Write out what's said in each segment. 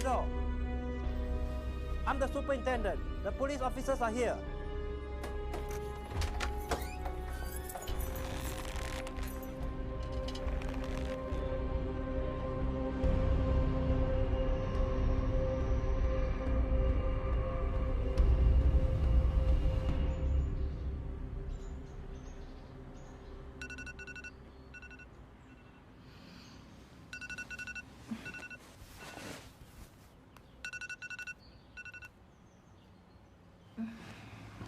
Zhou. I'm the superintendent. The police officers are here.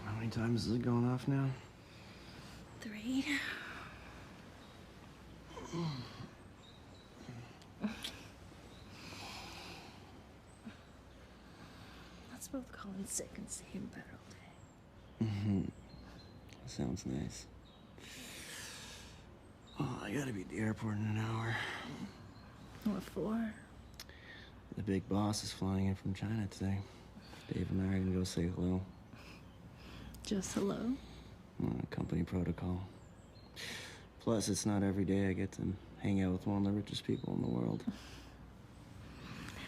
How many times is it going off now? 3. Let's both call in sick and see him better all day. Sounds nice. Oh, I gotta be at the airport in an hour. What for? The big boss is flying in from China today. Dave and I are gonna go say hello. Just hello? Company protocol. Plus, it's not every day I get to hang out with one of the richest people in the world.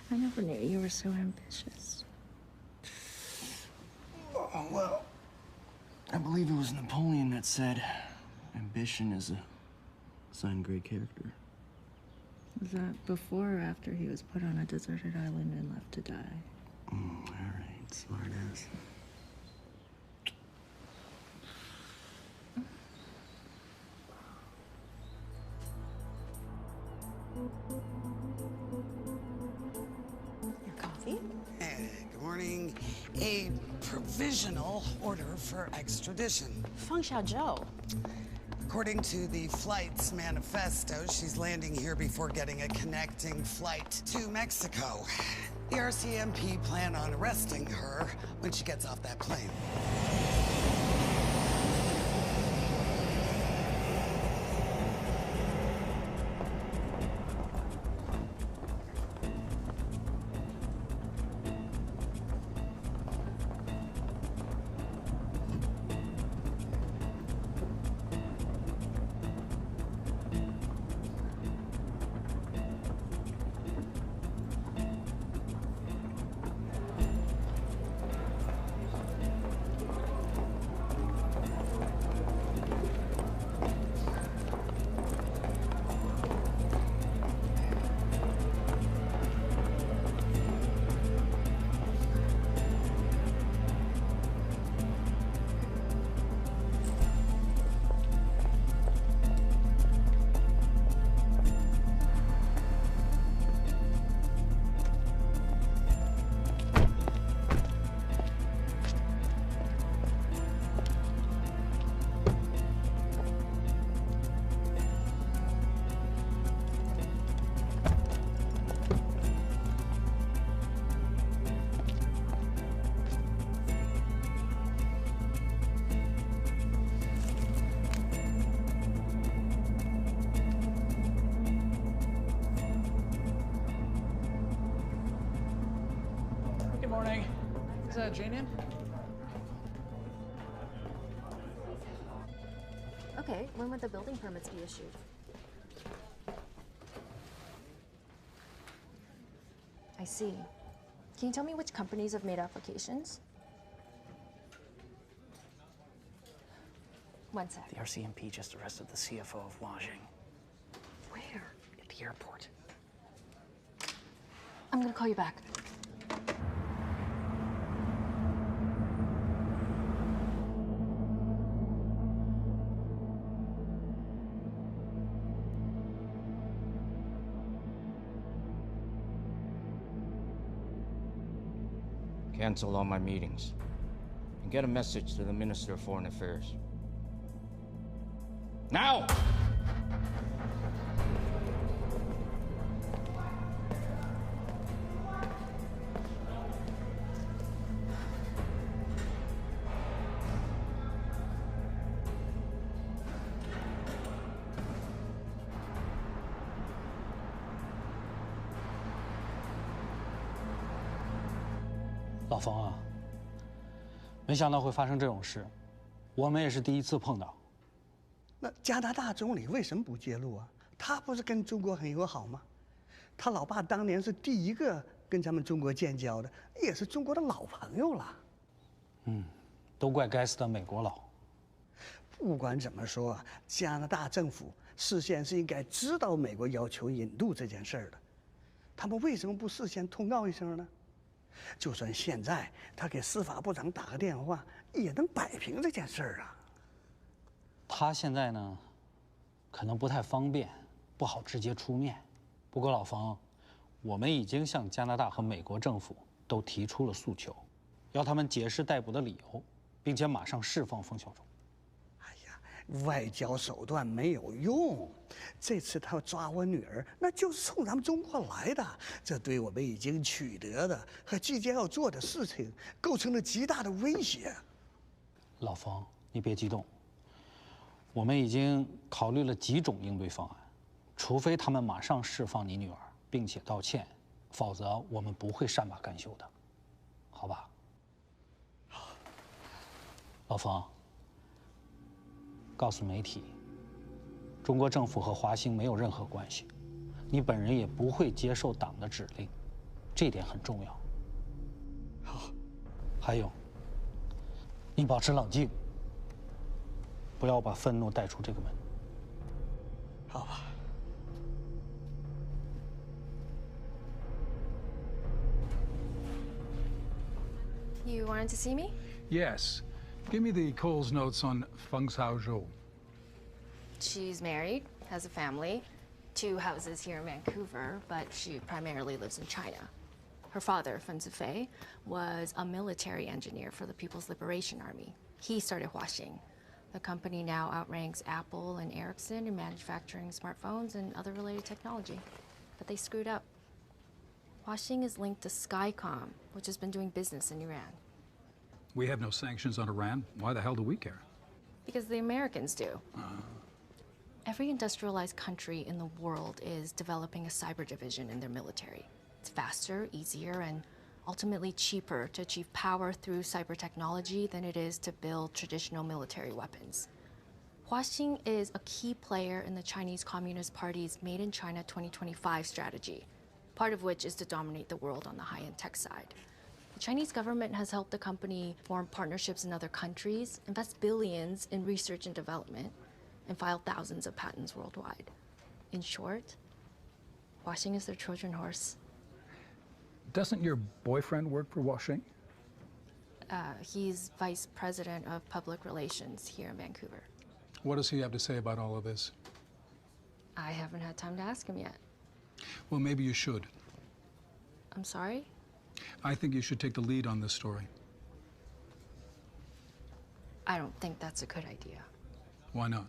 I never knew you were so ambitious. Oh, well, I believe it was Napoleon that said, ambition is a sign of great character. Was that before or after he was put on a deserted island and left to die? All right, smart ass. Your coffee? Hey, good morning. A provisional order for extradition. Feng Xiaozhou. According to the flight's manifesto, she's landing here before getting a connecting flight to Mexico. The RCMP plan on arresting her when she gets off that plane. Morning. Is that Jane in? Okay, when would the building permits be issued? I see. Can you tell me which companies have made applications? One sec. The RCMP just arrested the CFO of Wajing Where? at the airport. I'm gonna call you back. Cancel all my meetings and get a message to the Minister of Foreign Affairs. Now! 老冯啊，没想到会发生这种事，我们也是第一次碰到。那加拿大总理为什么不揭露啊？他不是跟中国很友好吗？他老爸当年是第一个跟咱们中国建交的，也是中国的老朋友了。都怪该死的美国佬。不管怎么说，加拿大政府事先是应该知道美国要求引渡这件事儿的，他们为什么不事先通告一声呢？就算现在他给司法部长打个电话，也能摆平这件事儿啊。他现在呢，可能不太方便，不好直接出面。不过老冯，我们已经向加拿大和美国政府都提出了诉求，要他们解释逮捕的理由，并且马上释放冯小忠。外交手段没有用，这次他要抓我女儿，那就是冲咱们中国来的。这对我们已经取得的和即将要做的事情，构成了极大的威胁。老冯，你别激动，我们已经考虑了几种应对方案，除非他们马上释放你女儿，并且道歉，否则我们不会善罢甘休的，好吧？老冯。告诉媒体，中国政府和华兴没有任何关系，你本人也不会接受党的指令，这点很重要。好，还有，你保持冷静，不要把愤怒带出这个门。好吧。You wanted to see me? Yes. Give me the Coles notes on Feng Xiaozhou. She's married, has a family, 2 houses here in Vancouver, but she primarily lives in China. Her father, Fen Zifei, was a military engineer for the People's Liberation Army. He started Huaxing. The company now outranks Apple and Ericsson in manufacturing smartphones and other related technology. But they screwed up. Huaxing is linked to Skycom, which has been doing business in Iran. We have no sanctions on Iran. Why the hell do we care? Because the Americans do. Every industrialized country in the world is developing a cyber division in their military. It's faster, easier, and ultimately cheaper to achieve power through cyber technology than it is to build traditional military weapons. Huaxing is a key player in the Chinese Communist Party's Made in China 2025 strategy, part of which is to dominate the world on the high-end tech side. The Chinese government has helped the company form partnerships in other countries, invest billions in research and development, and file thousands of patents worldwide. In short, Huaxing is their Trojan horse. Doesn't your boyfriend work for Huaxing? He's vice president of public relations here in Vancouver. What does he have to say about all of this? I haven't had time to ask him yet. Well, maybe you should. I'm sorry? I think you should take the lead on this story. I don't think that's a good idea. Why not?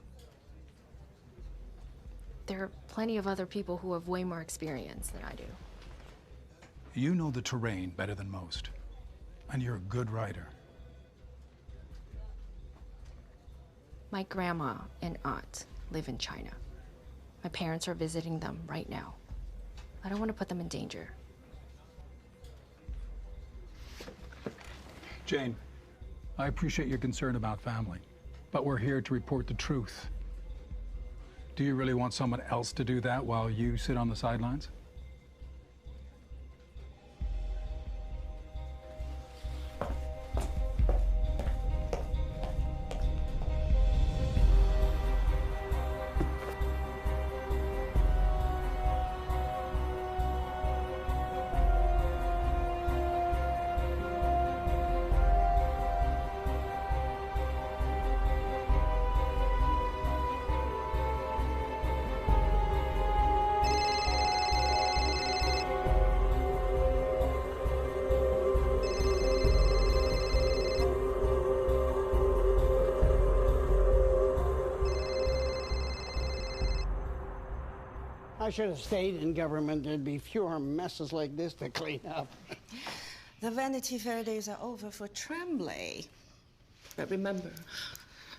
There are plenty of other people who have way more experience than I do. You know the terrain better than most, and you're a good writer. My grandma and aunt live in China. My parents are visiting them right now. I don't want to put them in danger. Jane, I appreciate your concern about family, but we're here to report the truth. Do you really want someone else to do that while you sit on the sidelines? I should have stayed in government. There'd be fewer messes like this to clean up. The Vanity Fair days are over for Tremblay. But remember,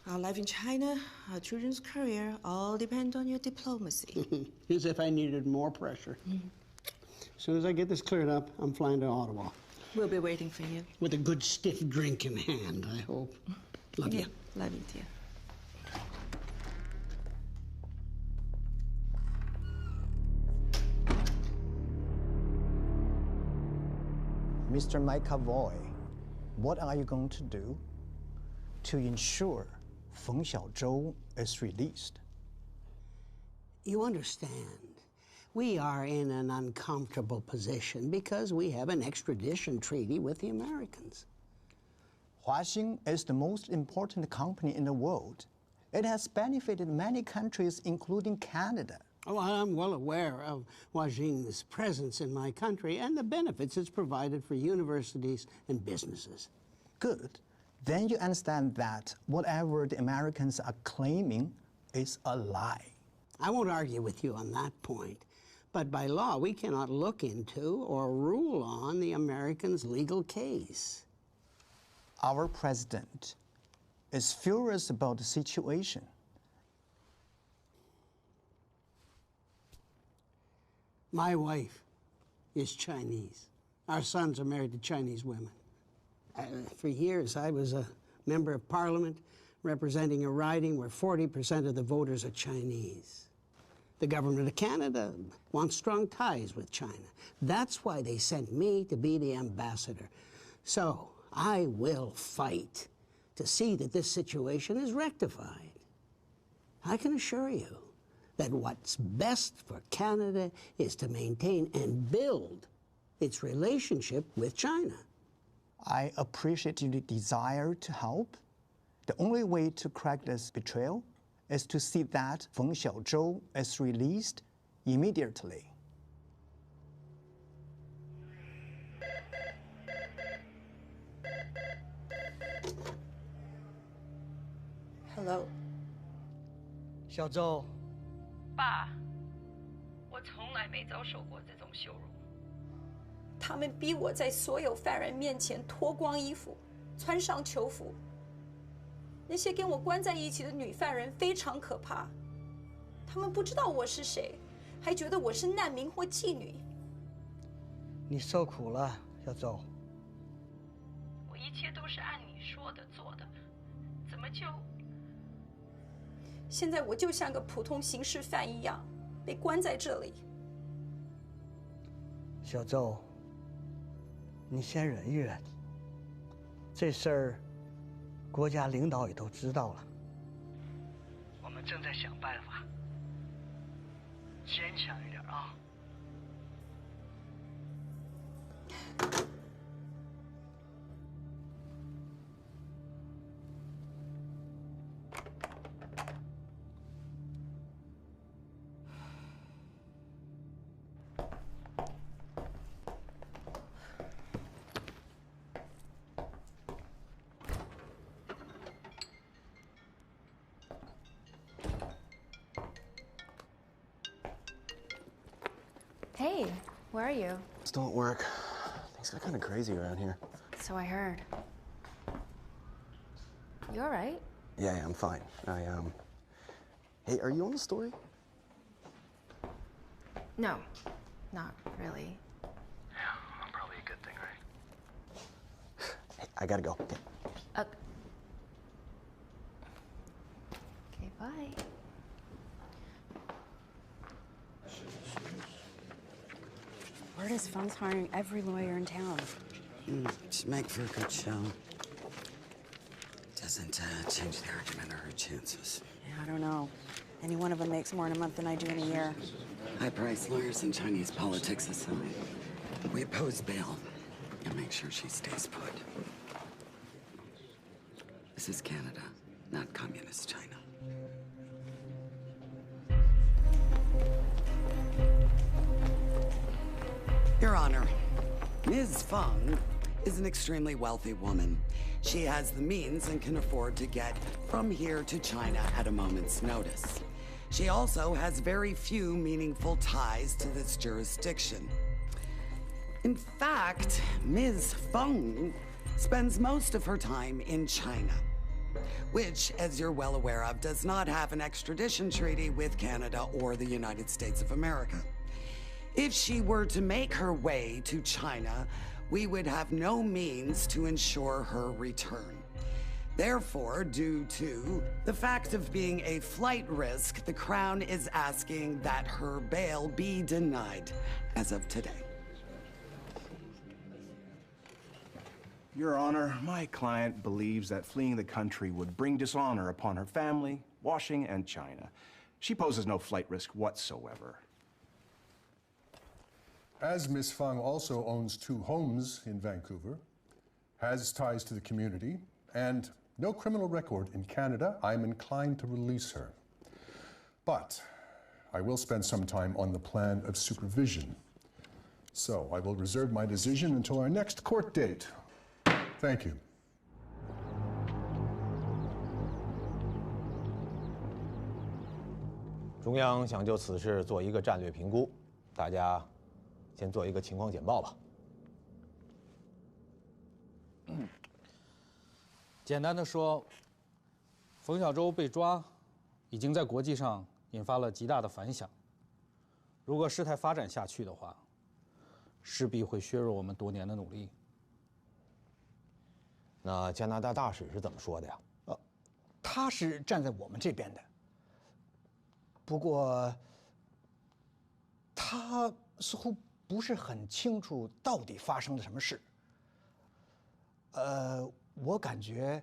our life in China, our children's career, all depend on your diplomacy. As if I needed more pressure. As soon as I get this cleared up, I'm flying to Ottawa. We'll be waiting for you. With a good stiff drink in hand, I hope. Love you. Love you, dear. Mr. McAvoy, what are you going to do to ensure Feng Xiaozhou is released? You understand, we are in an uncomfortable position because we have an extradition treaty with the Americans. Huaxin is the most important company in the world. It has benefited many countries, including Canada. Oh, I'm well aware of Huaxin's presence in my country and the benefits it's provided for universities and businesses. Good. Then you understand that whatever the Americans are claiming is a lie. I won't argue with you on that point, but by law, we cannot look into or rule on the Americans' legal case. Our president is furious about the situation. My wife is Chinese. Our sons are married to Chinese women. For years, I was a member of parliament representing a riding where 40% of the voters are Chinese. The government of Canada wants strong ties with China. That's why they sent me to be the ambassador. So I will fight to see that this situation is rectified. I can assure you that what's best for Canada is to maintain and build its relationship with China. I appreciate your desire to help. The only way to correct this betrayal is to see that Feng Xiaozhou is released immediately. Hello. 小周，爸，我从来没遭受过这种羞辱。他们逼我在所有犯人面前脱光衣服，穿上囚服。那些跟我关在一起的女犯人非常可怕，他们不知道我是谁，还觉得我是难民或妓女。你受苦了，小周。我一切都是按你说的做的，怎么就……现在我就像个普通刑事犯一样，被关在这里。小周，你先忍一忍。这事儿，国家领导也都知道了。我们正在想办法，坚强一点啊。Hey, where are you? Still at work. Things got kind of crazy around here. So I heard. You all right? Yeah, I'm fine. Hey, are you on the story? No, not really. Yeah, probably a good thing, right? Hey, I gotta go. Okay. Okay, bye. Word is Feng's hiring every lawyer in town. Should make for a good show. Doesn't change the argument or her chances. Yeah, I don't know. Any one of them makes more in a month than I do in a year. High-priced lawyers and Chinese politics aside, we oppose bail and make sure she stays put. This is Canada, not communist China. Your Honor, Ms. Feng is an extremely wealthy woman. She has the means and can afford to get from here to China at a moment's notice. She also has very few meaningful ties to this jurisdiction. In fact, Ms. Feng spends most of her time in China, which, as you're well aware of, does not have an extradition treaty with Canada or the United States of America. If she were to make her way to China, we would have no means to ensure her return. Therefore, due to the fact of being a flight risk, the Crown is asking that her bail be denied as of today. Your Honor, my client believes that fleeing the country would bring dishonor upon her family, Washing, and China. She poses no flight risk whatsoever. As Miss Fang also owns 2 homes in Vancouver, has ties to the community, and no criminal record in Canada, I'm inclined to release her. But I will spend some time on the plan of supervision. So I will reserve my decision until our next court date. Thank you. 中央想就此事做一个战略评估，大家先做一个情况简报吧。简单的说，冯小舟被抓，已经在国际上引发了极大的反响。如果事态发展下去的话，势必会削弱我们多年的努力。那加拿大大使是怎么说的呀？他是站在我们这边的。不过，他似乎不是很清楚到底发生了什么事。我感觉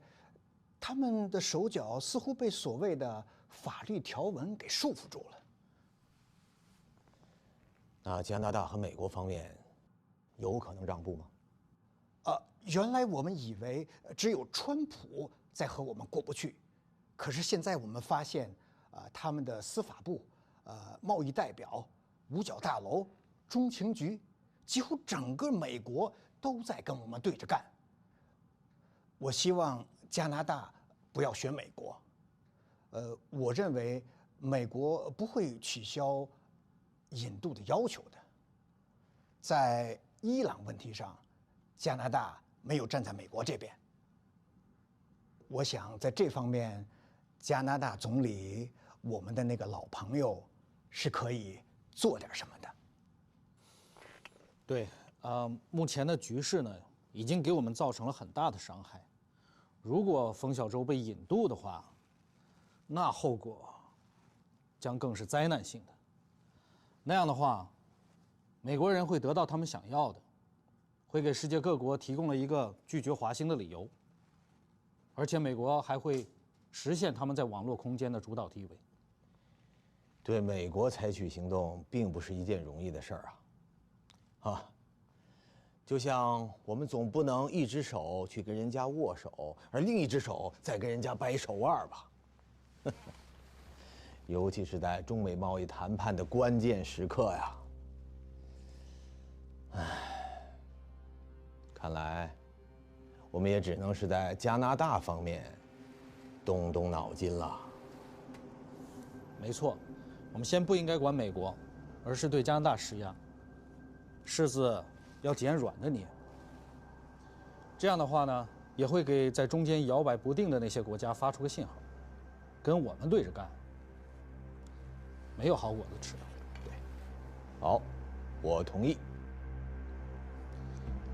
他们的手脚似乎被所谓的法律条文给束缚住了。那加拿大和美国方面有可能让步吗？原来我们以为只有川普在和我们过不去，可是现在我们发现，他们的司法部、贸易代表、五角大楼、中情局，几乎整个美国都在跟我们对着干。我希望加拿大不要学美国。我认为美国不会取消引渡的要求的。在伊朗问题上，加拿大没有站在美国这边。我想在这方面，加拿大总理，我们的那个老朋友，是可以做点什么的。对，目前的局势呢，已经给我们造成了很大的伤害。如果冯小舟被引渡的话，那后果将更是灾难性的。那样的话，美国人会得到他们想要的，会给世界各国提供了一个拒绝华兴的理由，而且美国还会实现他们在网络空间的主导地位。对美国采取行动并不是一件容易的事儿啊，就像我们总不能一只手去跟人家握手，而另一只手再跟人家掰手腕吧。尤其是在中美贸易谈判的关键时刻呀。看来我们也只能是在加拿大方面动动脑筋了。没错，我们先不应该管美国，而是对加拿大施压，柿子要捡软的捏。这样的话呢，也会给在中间摇摆不定的那些国家发出个信号，跟我们对着干，没有好果子吃。对，好，我同意。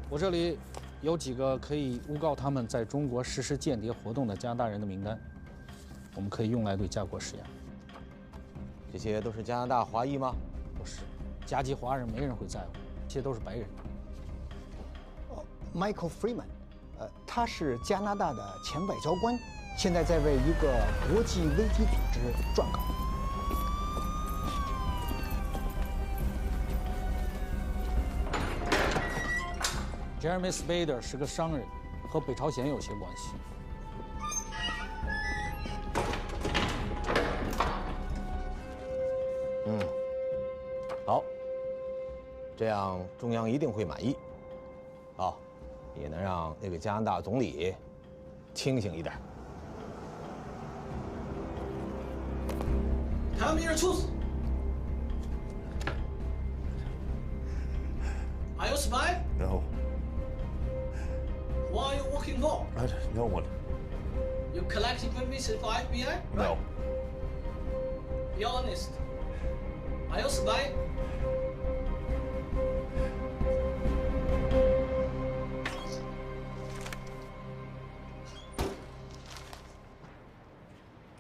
我这里有几个可以诬告他们在中国实施间谍活动的加拿大人的名单，我们可以用来对加国施压。这些都是加拿大华裔吗？不是，加籍华人没人会在乎，这些都是白人。Michael Freeman，他是加拿大的前外交官，现在在为一个国际危机组织撰稿。Jeremy Spader 是个商人，和北朝鲜有些关系。好，这样中央一定会满意，好，也能让那个加拿大总理清醒一点。Tell me your truth. Are you a spy? No. Who are you working for? No one. You collecting permission for FBI? No. Be honest. Are you a spy?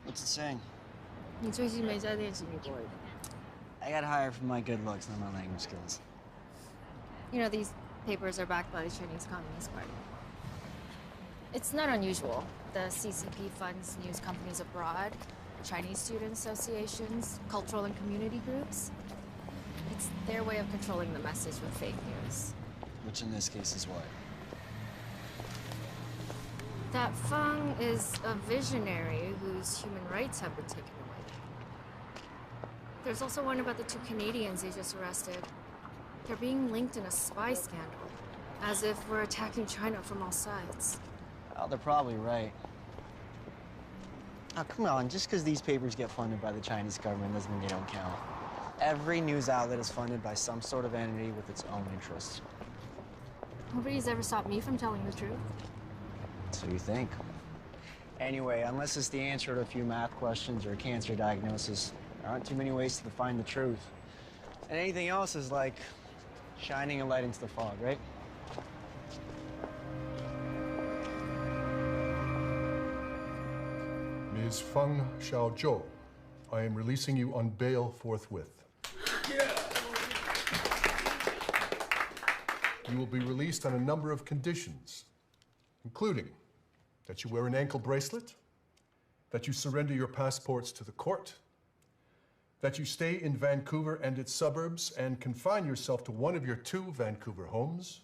What's it saying? 你最近没在练习你国语 I got hired for my good looks, not my language skills. You know, these papers are backed by the Chinese Communist Party. It's not unusual. The CCP funds news companies abroad, Chinese student associations, cultural and community groups. It's their way of controlling the message with fake news. Which in this case is what? That Feng is a visionary whose human rights have been taken away. There's also one about the 2 Canadians they just arrested. They're being linked in a spy scandal, as if we're attacking China from all sides. Oh, they're probably right. Oh, come on, just because these papers get funded by the Chinese government doesn't mean they don't count. Every news outlet is funded by some sort of entity with its own interests. Nobody's ever stopped me from telling the truth. So you think. Anyway, unless it's the answer to a few math questions or a cancer diagnosis, there aren't too many ways to find the truth. And anything else is like shining a light into the fog, right? Ms. Feng Xiaozhou, I am releasing you on bail forthwith. You will be released on a number of conditions, including that you wear an ankle bracelet, that you surrender your passports to the court, that you stay in Vancouver and its suburbs and confine yourself to one of your 2 Vancouver homes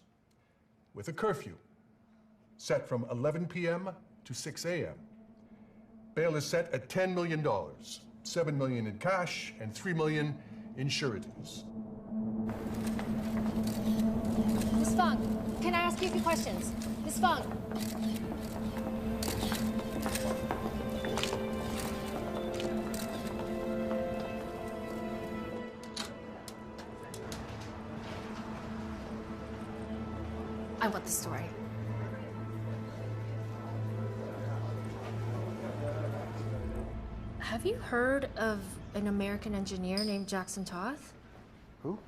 with a curfew set from 11 p.m. to 6 a.m. Bail is set at $10 million, $7 million in cash and $3 million in sureties. Miss Feng, can I ask you a few questions? Miss Feng. I want the story. Have you heard of an American engineer named Jackson Toth? Who?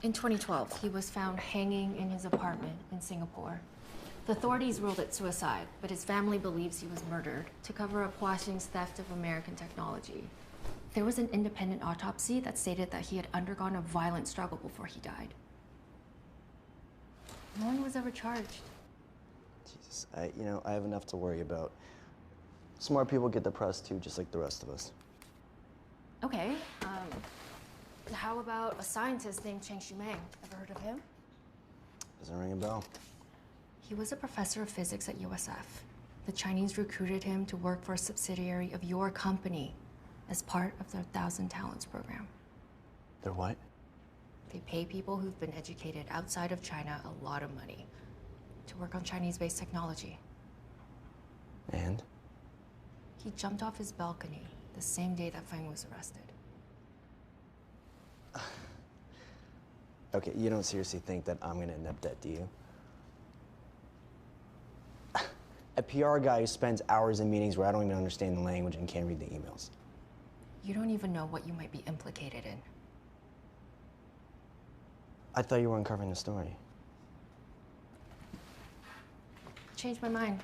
In 2012, he was found hanging in his apartment in Singapore. The authorities ruled it suicide, but his family believes he was murdered to cover up Huaxing's theft of American technology. There was an independent autopsy that stated that he had undergone a violent struggle before he died. No one was ever charged. Jesus, I have enough to worry about. Smart people get depressed too, just like the rest of us. Okay, how about a scientist named Cheng Shumeng? Ever heard of him? Doesn't ring a bell. He was a professor of physics at USF. The Chinese recruited him to work for a subsidiary of your company as part of their 1,000 Talents program. They're what? They pay people who've been educated outside of China a lot of money to work on Chinese-based technology. And? He jumped off his balcony the same day that Feng was arrested. Okay, you don't seriously think that I'm gonna end up dead, do you? A PR guy who spends hours in meetings where I don't even understand the language and can't read the emails. You don't even know what you might be implicated in. I thought you were uncovering the story. Changed my mind.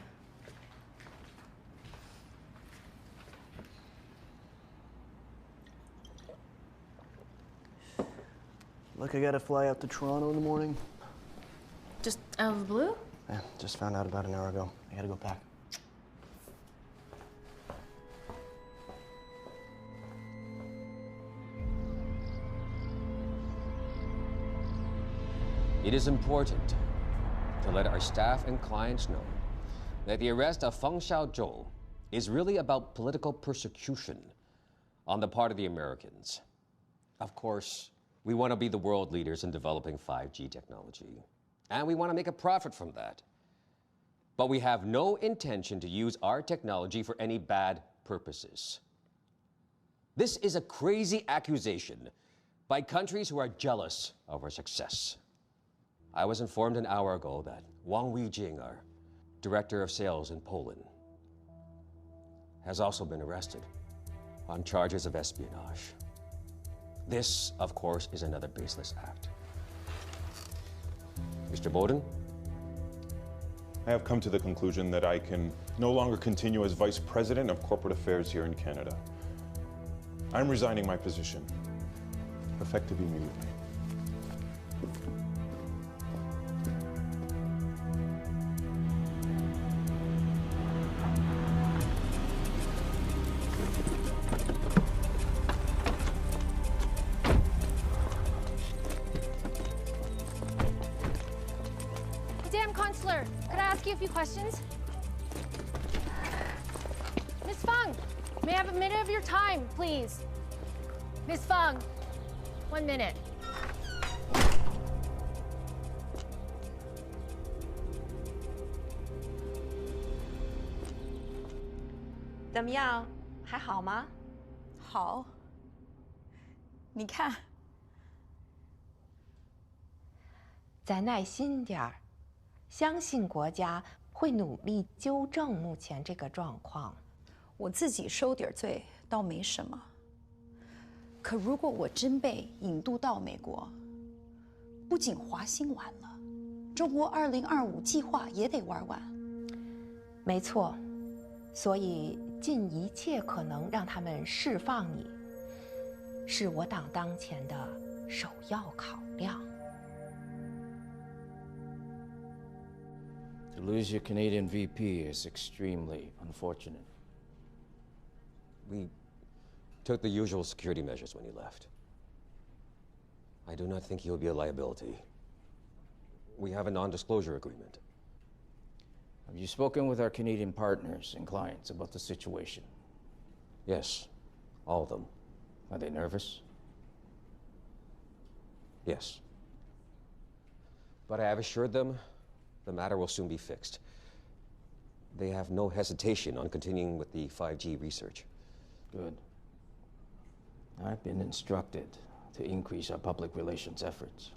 Look, I gotta fly out to Toronto in the morning. Just out of the blue? Yeah, just found out about an hour ago. I gotta go pack. It is important to let our staff and clients know that the arrest of Feng Xiaozhou is really about political persecution on the part of the Americans. Of course, we want to be the world leaders in developing 5G technology, and we want to make a profit from that. But we have no intention to use our technology for any bad purposes. This is a crazy accusation by countries who are jealous of our success. I was informed an hour ago that Wang Weijing, our director of sales in Poland, has also been arrested on charges of espionage. This, of course, is another baseless act. Mr. Bowden? I have come to the conclusion that I can no longer continue as Vice President of Corporate Affairs here in Canada. I'm resigning my position, effective immediately. ask you a few questions? Miss Feng, may I have a minute of your time, please? Miss Feng, 1 minute. 怎么样？还好吗？好。你看，再耐心点儿，相信国家会努力纠正目前这个状况。我自己收点罪倒没什么，可如果我真被引渡到美国，不仅华兴完了，中国2025计划也得玩完。没错，所以尽一切可能让他们释放你，是我党当前的首要考量。To lose your Canadian VP is extremely unfortunate. We took the usual security measures when he left. I do not think he will be a liability. We have a non-disclosure agreement. Have you spoken with our Canadian partners and clients about the situation? Yes, all of them. Are they nervous? Yes. But I have assured them the matter will soon be fixed. They have no hesitation on continuing with the 5G research. Good. I've been instructed to increase our public relations efforts.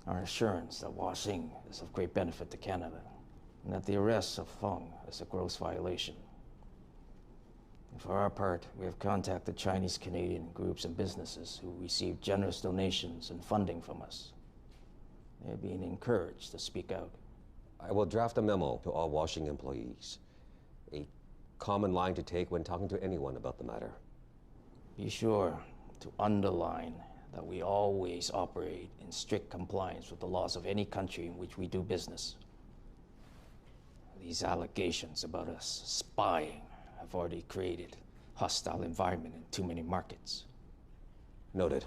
Our assurance that Huaxing is of great benefit to Canada, and that the arrest of Feng is a gross violation. And for our part, we have contacted Chinese Canadian groups and businesses who receive generous donations and funding from us. They are being encouraged to speak out. I will draft a memo to all Huaxing employees. A common line to take when talking to anyone about the matter. Be sure to underline that we always operate in strict compliance with the laws of any country in which we do business. These allegations about us spying have already created a hostile environment in too many markets. Noted.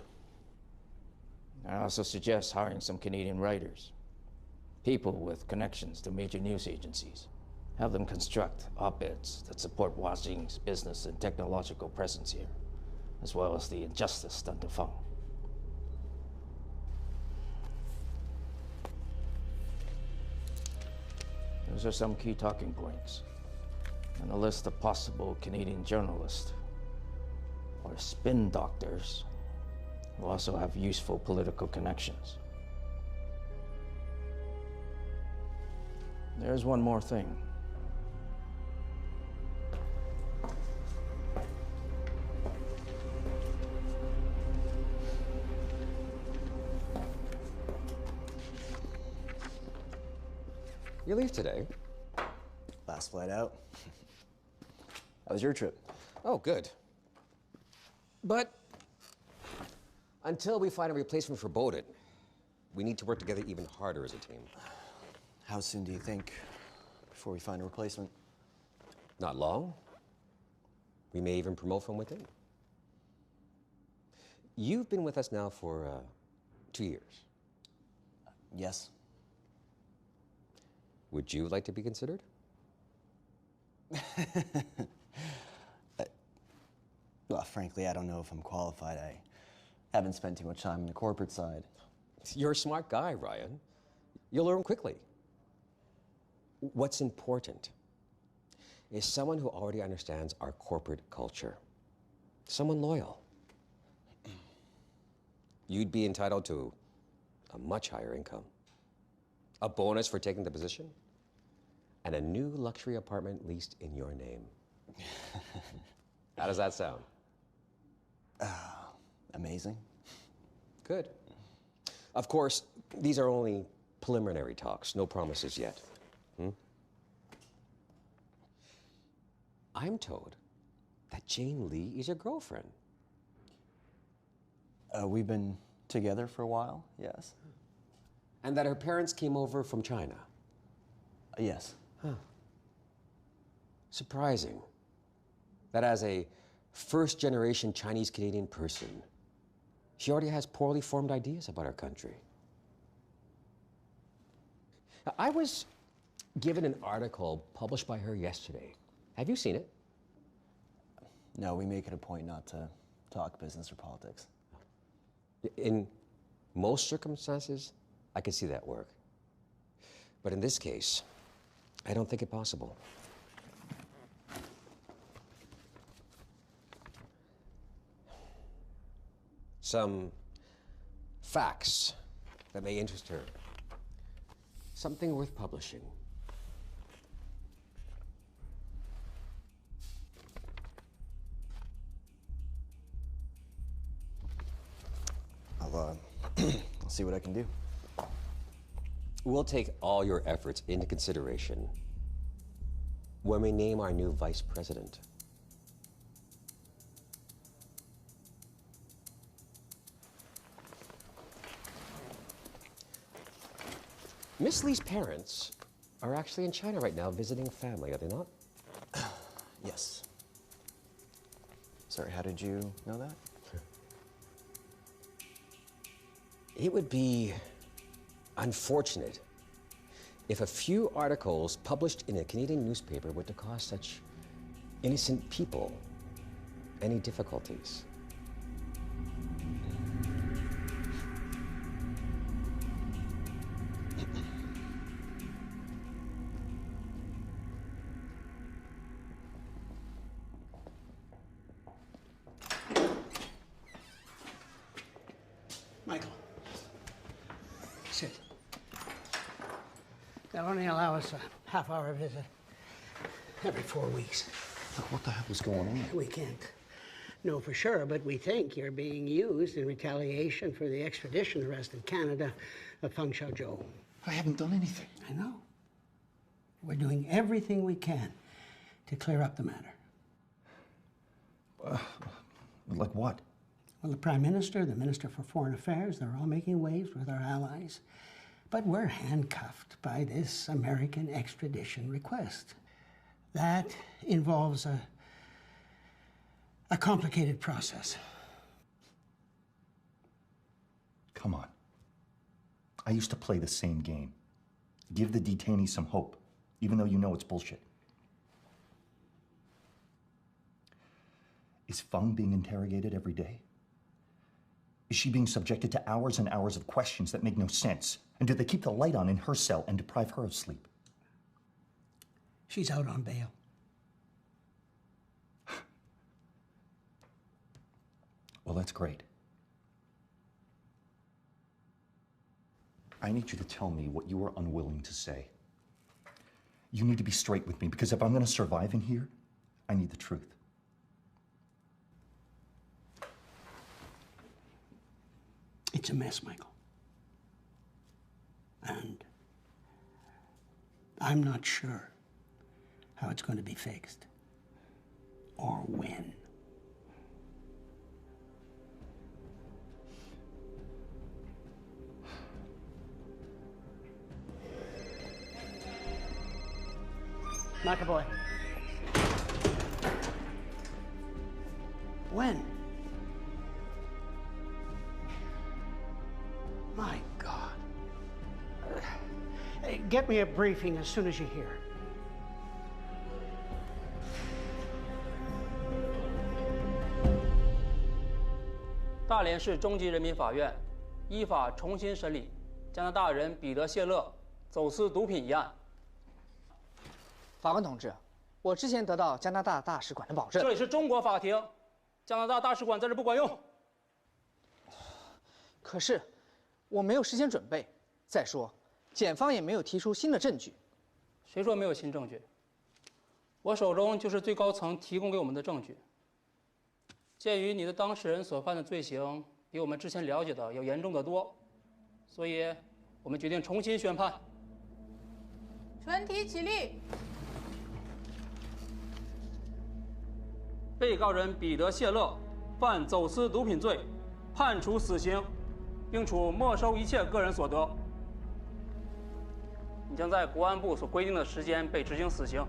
I also suggest hiring some Canadian writers, people with connections to major news agencies. Have them construct op-eds that support Huaxing's business and technological presence here, as well as the injustice done to Feng. Those are some key talking points, and a list of possible Canadian journalists or spin doctors who also have useful political connections. There's one more thing. You leave today? Last flight out. How was your trip? Oh, good. But until we find a replacement for Bowden, we need to work together even harder as a team. How soon do you think before we find a replacement? Not long. We may even promote from within. You've been with us now for 2 years. Yes. Would you like to be considered? Well, frankly, I don't know if I'm qualified. I haven't spent too much time on the corporate side. You're a smart guy, Ryan. You'll learn quickly. What's important is someone who already understands our corporate culture. Someone loyal. You'd be entitled to a much higher income, a bonus for taking the position, and a new luxury apartment leased in your name. How does that sound? Amazing. Good. Of course, these are only preliminary talks, no promises yet. I'm told that Jane Lee is your girlfriend. We've been together for a while, yes. And that her parents came over from China? Yes. Huh. Surprising that as a first-generation Chinese-Canadian person, she already has poorly formed ideas about our country. I was given an article published by her yesterday. Have you seen it? No, we make it a point not to talk business or politics. In most circumstances, I could see that work. But in this case, I don't think it possible. Some facts that may interest her. Something worth publishing. I'll see what I can do. We'll take all your efforts into consideration when we name our new vice president. Miss Lee's parents are actually in China right now visiting family, are they not? Yes. Sorry, how did you know that? It would be unfortunate if a few articles published in a Canadian newspaper were to cause such innocent people any difficulties. Michael, sit. They'll only allow us a half-hour visit every 4 weeks. Look, what the hell is going on? We can't know for sure, but we think you're being used in retaliation for the extradition arrest in Canada of Feng Xiaozhou. I haven't done anything. I know. We're doing everything we can to clear up the matter. Like what? Well, the Prime Minister, the Minister for Foreign Affairs, they're all making waves with our allies. But we're handcuffed by this American extradition request. That involves a complicated process. Come on. I used to play the same game. Give the detainees some hope, even though you know it's bullshit. Is Feng being interrogated every day? Is she being subjected to hours and hours of questions that make no sense? And do they keep the light on in her cell and deprive her of sleep? She's out on bail. Well, that's great. I need you to tell me what you are unwilling to say. You need to be straight with me, because if I'm going to survive in here, I need the truth. It's a mess, Michael. And I'm not sure how it's going to be fixed or when. McAvoy. When? My God. Hey, get me a briefing as soon as you hear. 大连市中级人民法院依法重新审理加拿大人彼得·谢勒走私毒品一案。法官同志，我之前得到加拿大大使馆的保证。这里是中国法庭，加拿大大使馆在这不管用。可是，我没有事先准备。再说，检方也没有提出新的证据。谁说没有新证据？我手中就是最高层提供给我们的证据。鉴于你的当事人所犯的罪行比我们之前了解的要严重得多，所以我们决定重新宣判。全体起立。被告人彼得·谢勒犯走私毒品罪，判处死刑，并处没收一切个人所得。你将在国安部所规定的时间被执行死刑。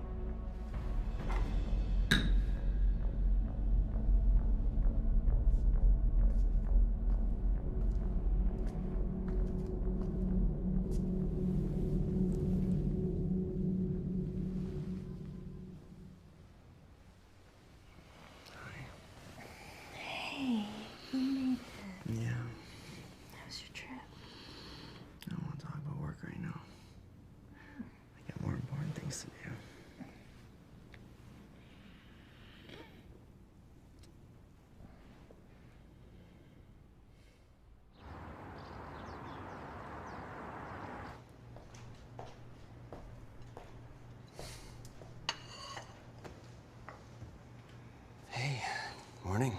Morning.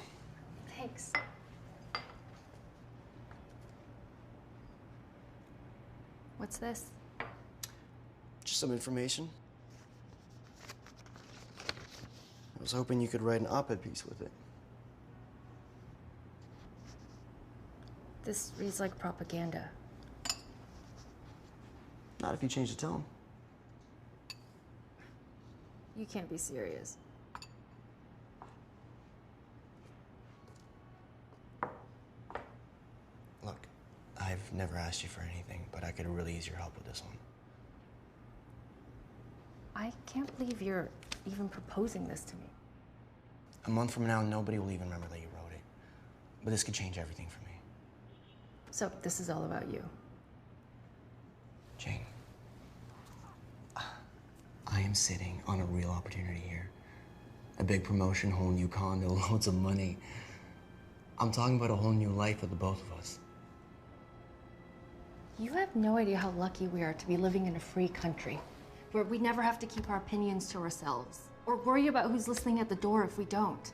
Thanks. What's this? Just some information. I was hoping you could write an op-ed piece with it. This reads like propaganda. Not if you change the tone. You can't be serious. Look, I've never asked you for anything, but I could really use your help with this one. I can't believe you're even proposing this to me. A month from now, nobody will even remember that you wrote it. But this could change everything for me. So this is all about you. Jane, I am sitting on a real opportunity here. A big promotion, whole new condo, loads of money. I'm talking about a whole new life for the both of us. You have no idea how lucky we are to be living in a free country where we never have to keep our opinions to ourselves or worry about who's listening at the door if we don't.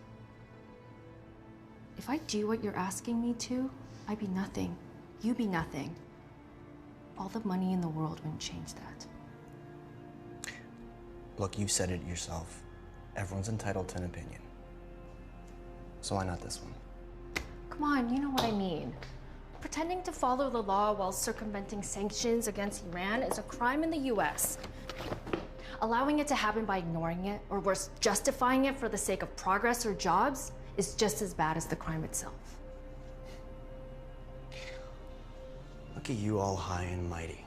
If I do what you're asking me to, I'd be nothing. You'd be nothing. All the money in the world wouldn't change that. Look, you said it yourself. Everyone's entitled to an opinion. So why not this one? Come on, you know what I mean. Pretending to follow the law while circumventing sanctions against Iran is a crime in the US. Allowing it to happen by ignoring it, or worse, justifying it for the sake of progress or jobs, is just as bad as the crime itself. Look at you all high and mighty.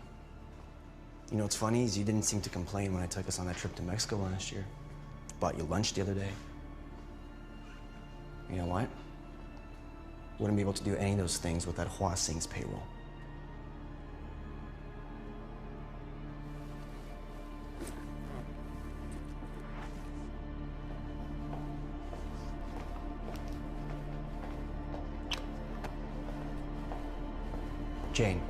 You know what's funny is you didn't seem to complain when I took us on that trip to Mexico last year. Bought you lunch the other day. You know what? Wouldn't be able to do any of those things without Hua Xing's payroll. Jane.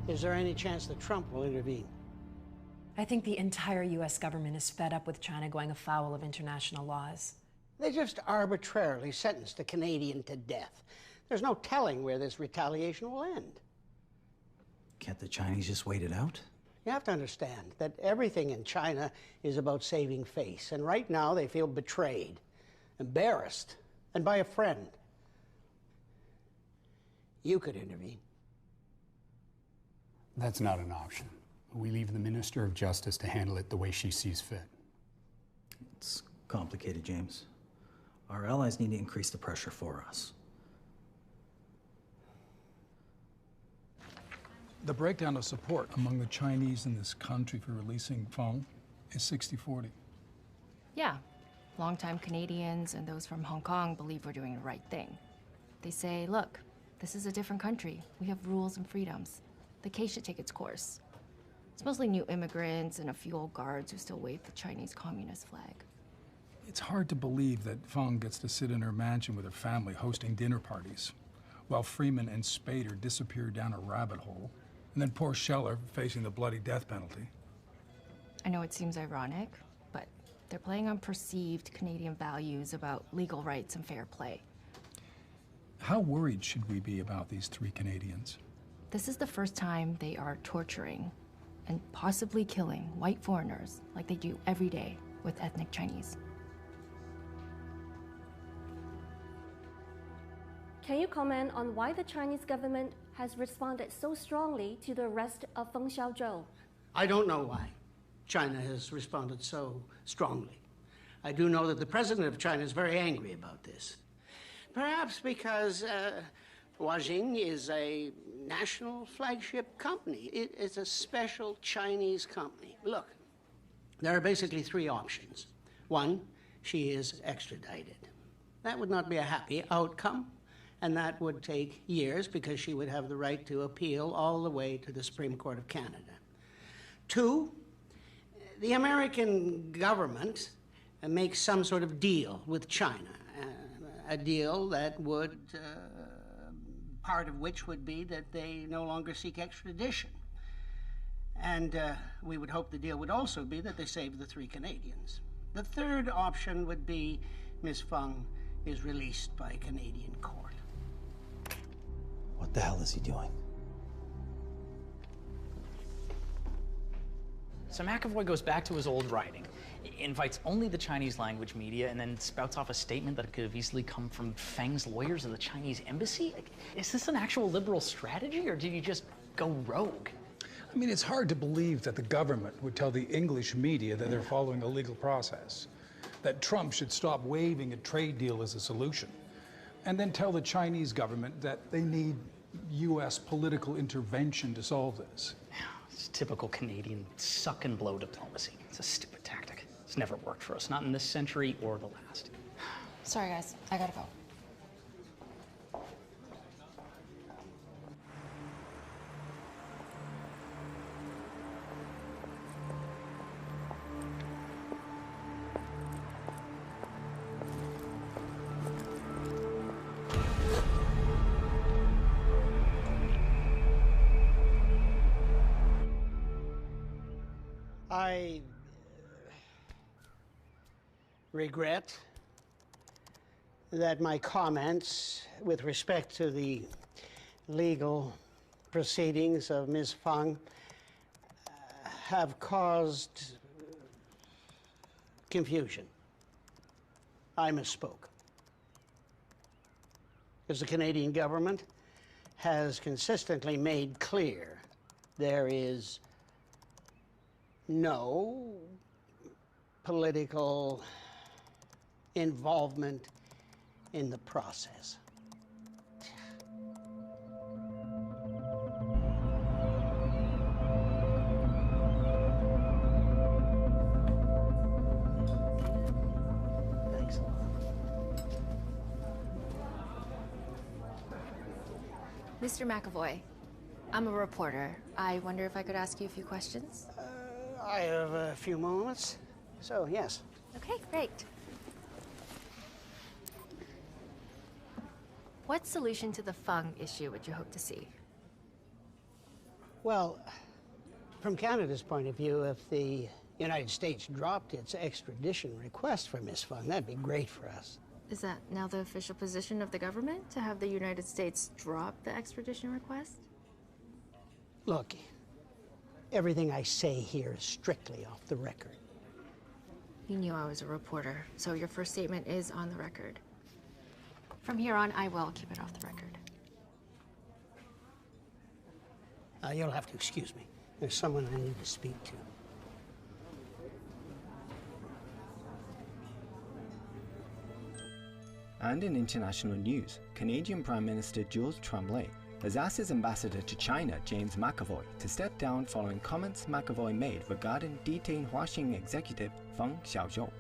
Is there any chance that Trump will intervene? I think the entire U.S. government is fed up with China going afoul of international laws. They just arbitrarily sentenced a Canadian to death. There's no telling where this retaliation will end. Can't the Chinese just wait it out? You have to understand that everything in China is about saving face, and right now they feel betrayed, embarrassed, and by a friend. You could intervene. That's not an option. We leave the Minister of Justice to handle it the way she sees fit. It's complicated, James. Our allies need to increase the pressure for us. The breakdown of support among the Chinese in this country for releasing Feng is 60-40. Yeah, longtime Canadians and those from Hong Kong believe we're doing the right thing. They say, look, this is a different country. We have rules and freedoms. The case should take its course. It's mostly new immigrants and a few old guards who still wave the Chinese Communist flag. It's hard to believe that Feng gets to sit in her mansion with her family hosting dinner parties, while Freeman and Spader disappear down a rabbit hole, and then poor Scheller facing the bloody death penalty. I know it seems ironic, but they're playing on perceived Canadian values about legal rights and fair play. How worried should we be about these three Canadians? This is the first time they are torturing and possibly killing white foreigners like they do every day with ethnic Chinese. Can you comment on why the Chinese government has responded so strongly to the arrest of Feng Xiaozhou? I don't know why China has responded so strongly. I do know that the president of China is very angry about this. Perhaps because Huajing is a national flagship company. It is a special Chinese company. Look, there are basically three options. One, she is extradited. That would not be a happy outcome, and that would take years because she would have the right to appeal all the way to the Supreme Court of Canada. Two, the American government makes some sort of deal with China, a deal that would part of which would be that they no longer seek extradition. And we would hope the deal would also be that they save the 3 Canadians. The third option would be Ms. Fung is released by a Canadian court. What the hell is he doing? So McAvoy goes back to his old writing, invites only the Chinese language media, and then spouts off a statement that could have easily come from Feng's lawyers in the Chinese embassy? Is this an actual liberal strategy, or did you just go rogue? I mean, it's hard to believe that the government would tell the English media that they're following a legal process, that Trump should stop waving a trade deal as a solution, and then tell the Chinese government that they need U.S. political intervention to solve this. It's typical Canadian suck and blow diplomacy. It's a stupid tactic. It's never worked for us, not in this century or the last. Sorry, guys. I gotta go. I regret that my comments with respect to the legal proceedings of Ms. Fung have caused confusion. I misspoke. Because the Canadian government has consistently made clear there is no political involvement in the process. Thanks a lot. Mr. McAvoy, I'm a reporter. I wonder if I could ask you a few questions? I have a few moments, so yes. Okay, great. What solution to the Fung issue would you hope to see? Well, from Canada's point of view, if the United States dropped its extradition request for Ms. Fung, that'd be great for us. Is that now the official position of the government, to have the United States drop the extradition request? Look, everything I say here is strictly off the record. You knew I was a reporter, so your first statement is on the record. From here on, I will keep it off the record. You'll have to excuse me. There's someone I need to speak to. And in international news, Canadian Prime Minister George Tremblay has asked his ambassador to China, James McAvoy, to step down following comments McAvoy made regarding detained Huaxing executive Feng Xiaozhou.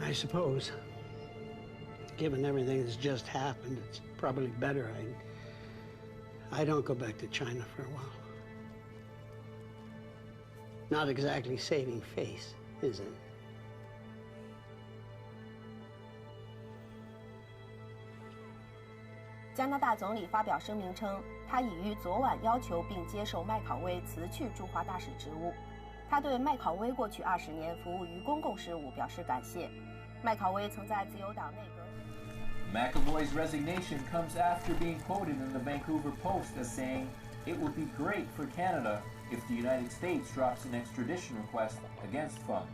I suppose, given everything that's just happened, it's probably better I don't go back to China for a while. Not exactly saving face, is it? "加拿大总理发表声明称，他已于昨晚要求并接受麦考威辞去驻华大使职务。他对麦考威过去20年服务于公共事务表示感谢。麦考威曾在自由党内阁。McAvoy's resignation comes after being quoted in the Vancouver Post as saying, "It would be great for Canada if the United States drops an extradition request against Fung."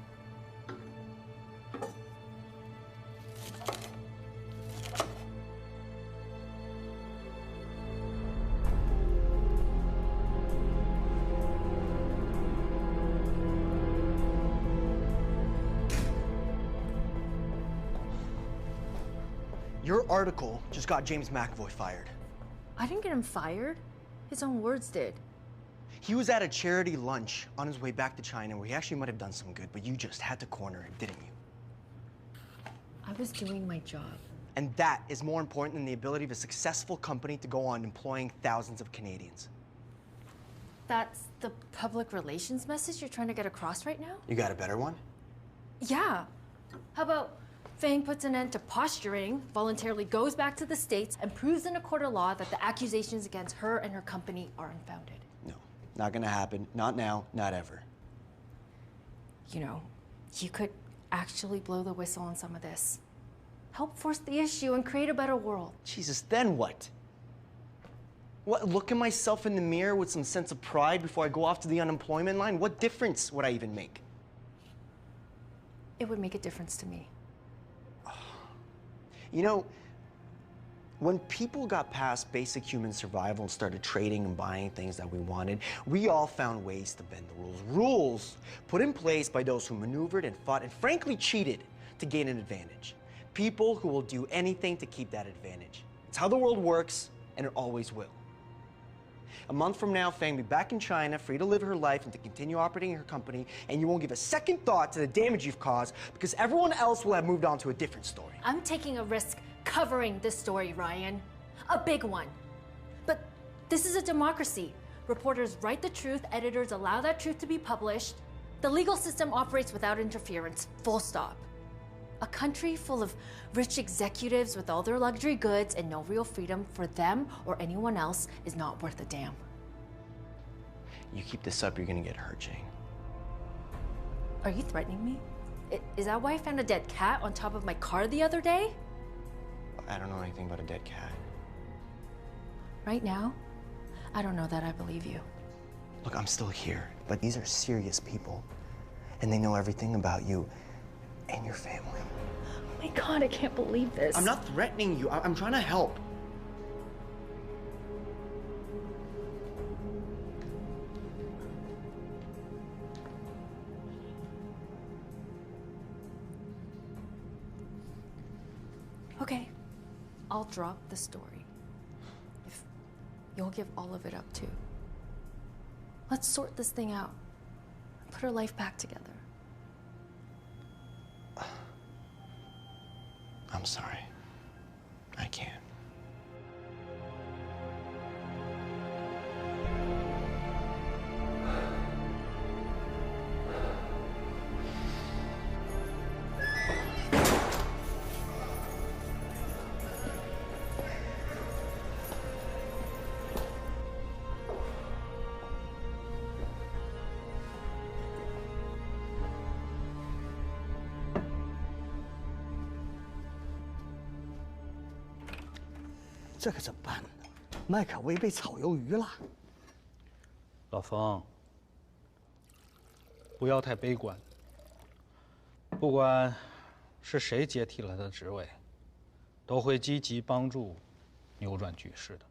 Your article just got James McAvoy fired. I didn't get him fired. His own words did. He was at a charity lunch on his way back to China where he actually might have done some good, but you just had to corner him, didn't you? I was doing my job. And that is more important than the ability of a successful company to go on employing thousands of Canadians. That's the public relations message you're trying to get across right now? You got a better one? Yeah. How about Fang puts an end to posturing, voluntarily goes back to the States, and proves in a court of law that the accusations against her and her company are unfounded. No, not gonna happen. Not now, not ever. You know, you could actually blow the whistle on some of this. Help force the issue and create a better world. Jesus, then what? What, look at myself in the mirror with some sense of pride before I go off to the unemployment line? What difference would I even make? It would make a difference to me. You know, when people got past basic human survival and started trading and buying things that we wanted, we all found ways to bend the rules. Rules put in place by those who maneuvered and fought and frankly cheated to gain an advantage. People who will do anything to keep that advantage. It's how the world works, and it always will. A month from now, Fang will be back in China, free to live her life and to continue operating her company, and you won't give a second thought to the damage you've caused because everyone else will have moved on to a different story. I'm taking a risk covering this story, Ryan. A big one. But this is a democracy. Reporters write the truth, editors allow that truth to be published. The legal system operates without interference, full stop. A country full of rich executives with all their luxury goods and no real freedom for them or anyone else is not worth a damn. You keep this up, you're gonna get hurt, Jane. Are you threatening me? Is that why I found a dead cat on top of my car the other day? I don't know anything about a dead cat. Right now, I don't know that I believe you. Look, I'm still here, but these are serious people, and they know everything about you and your family. Oh my God, I can't believe this. I'm not threatening you. I'm trying to help. Okay, I'll drop the story. If you'll give all of it up too. Let's sort this thing out. Put her life back together. I'm sorry. I can't. 这可怎么办呢？麦可威被炒鱿鱼了。老冯，不要太悲观。不管是谁接替了他的职位，都会积极帮助扭转局势的。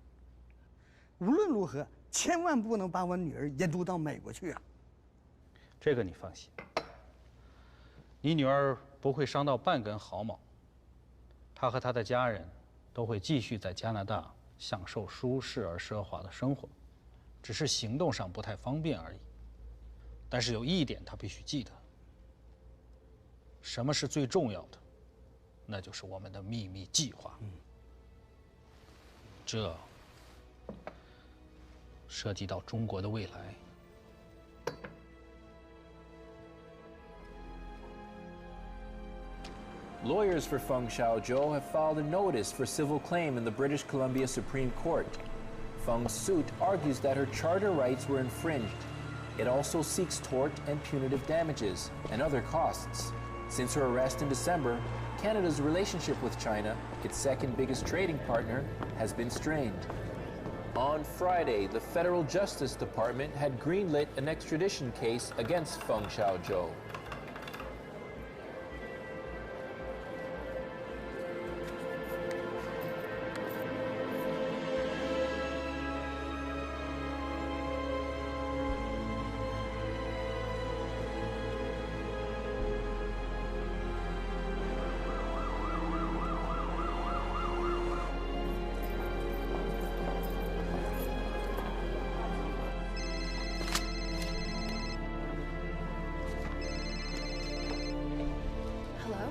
无论如何，千万不能把我女儿引渡到美国去啊！这个你放心，你女儿不会伤到半根毫毛。她和她的家人 都会继续在加拿大享受舒适而奢华的生活，只是行动上不太方便而已。但是有一点他必须记得：什么是最重要的？那就是我们的秘密计划。这涉及到中国的未来。 Lawyers for Feng Xiaozhou have filed a notice for civil claim in the British Columbia Supreme Court. Feng's suit argues that her charter rights were infringed. It also seeks tort and punitive damages and other costs. Since her arrest in December, Canada's relationship with China, its second biggest trading partner, has been strained. On Friday, the Federal Justice Department had greenlit an extradition case against Feng Xiaozhou. Hello?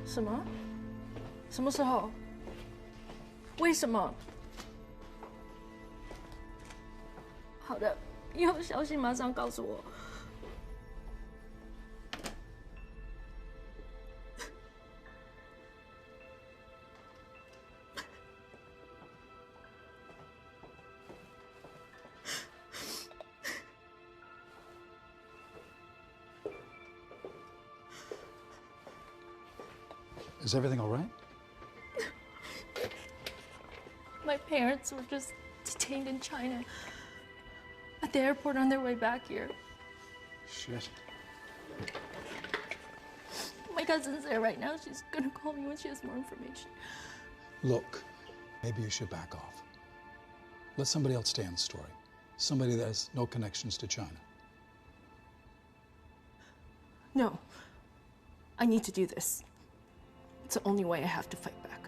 什么？什么时候？为什么？好的，有消息马上告诉我。Is everything all right? My parents were just detained in China at the airport on their way back here. Shit. My cousin's there right now. She's gonna call me when she has more information. Look, maybe you should back off. Let somebody else stay on the story. Somebody that has no connections to China. No. I need to do this. It's the only way I have to fight back.